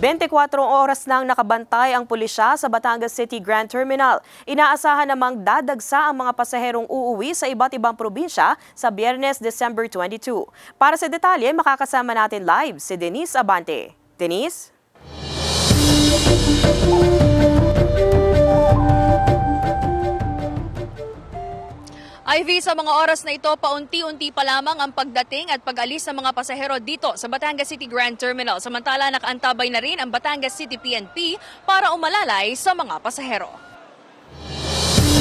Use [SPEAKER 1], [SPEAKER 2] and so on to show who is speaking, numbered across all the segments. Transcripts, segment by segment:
[SPEAKER 1] 24 oras nang nakabantay ang pulisya sa Batangas City Grand Terminal. Inaasahan namang dadagsa ang mga pasaherong uuwi sa iba't ibang probinsya sa Biyernes, December 22. Para sa detalye, makakasama natin live si Denise Abante. Denise?
[SPEAKER 2] Ivy, sa mga oras na ito, paunti-unti pa lamang ang pagdating at pag-alis ng mga pasahero dito sa Batangas City Grand Terminal. Samantala, nakaantabay na rin ang Batangas City PNP para umalalay sa mga pasahero.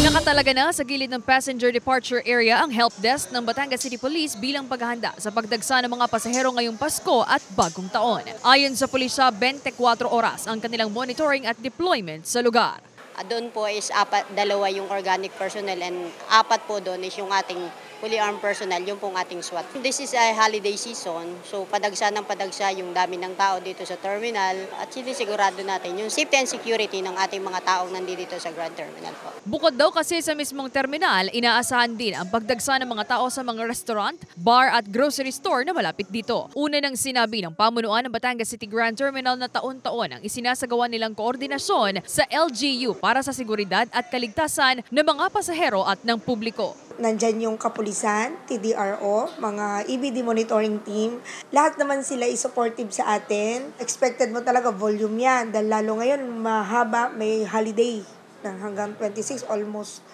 [SPEAKER 2] Nakatalaga na sa gilid ng passenger departure area ang help desk ng Batangas City Police bilang paghahanda sa pagdagsa ng mga pasahero ngayong Pasko at Bagong Taon. Ayon sa pulisya, 24 oras ang kanilang monitoring at deployment sa lugar.
[SPEAKER 3] Doon po is dalawa yung organic personnel and 4 po doon is yung ating fully armed personnel, yung pong ating SWAT. This is a holiday season, so padagsa ng padagsa yung dami ng tao dito sa terminal at sinisigurado natin yung safety and security ng ating mga taong nandito sa Grand Terminal po.
[SPEAKER 2] Bukod daw kasi sa mismong terminal, inaasahan din ang pagdagsa ng mga tao sa mga restaurant, bar at grocery store na malapit dito. Una nang sinabi ng pamunuan ng Batangas City Grand Terminal na taon-taon ang isinasagawa nilang koordinasyon sa LGU para sa seguridad at kaligtasan ng mga pasahero at ng publiko.
[SPEAKER 4] Nandyan yung kapulisan, TDRO, mga EBD monitoring team. Lahat naman sila is-supportive sa atin. Expected mo talaga volume yan. Dahil lalo ngayon, mahaba, may holiday na hanggang 26, almost,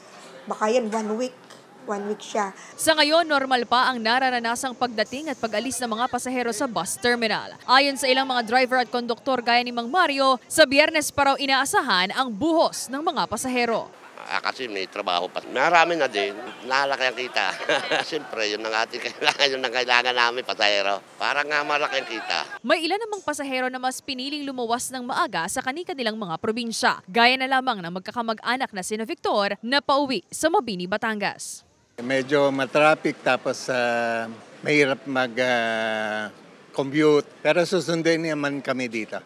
[SPEAKER 4] baka yan 1 week. 1 week siya.
[SPEAKER 2] Sa ngayon, normal pa ang nararanasang pagdating at pag-alis ng mga pasahero sa bus terminal. Ayon sa ilang mga driver at konduktor gaya ni Mang Mario, sa Biyernes pa raw inaasahan ang buhos ng mga pasahero.
[SPEAKER 5] Kasi may trabaho pa. Marami na din. Nalalaki ang kita. Siyempre, yun ang ating kailangan, yun ang kailangan namin, pasahero. Para nga malaki ang kita.
[SPEAKER 2] May ilan namang pasahero na mas piniling lumuwas ng maaga sa kani-kanilang mga probinsya. Gaya na lamang ng magkakamag-anak na sina Victor na pauwi sa Mabini, Batangas.
[SPEAKER 6] Medyo matraffic tapos mahirap mag-commute. Pero susundin naman kami dito.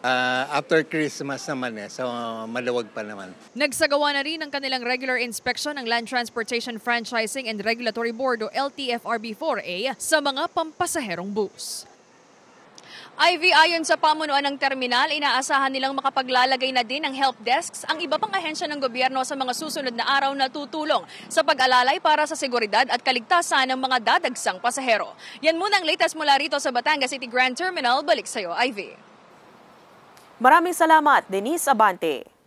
[SPEAKER 6] After Christmas naman so maluwag pa naman.
[SPEAKER 2] Nagsagawa na rin ang kanilang regular inspection ng Land Transportation Franchising and Regulatory Board o LTFRB-4A sa mga pampasaherong bus. Ivy, ayon sa pamunuan ng terminal, inaasahan nilang makapaglalagay na din ng help desks ang iba pang ahensya ng gobyerno sa mga susunod na araw na tutulong sa pag-alalay para sa seguridad at kaligtasan ng mga dadagsang pasahero. Yan muna ang latest mula rito sa Batangas City Grand Terminal. Balik sa iyo, Ivy.
[SPEAKER 1] Maraming salamat, Denise Abante.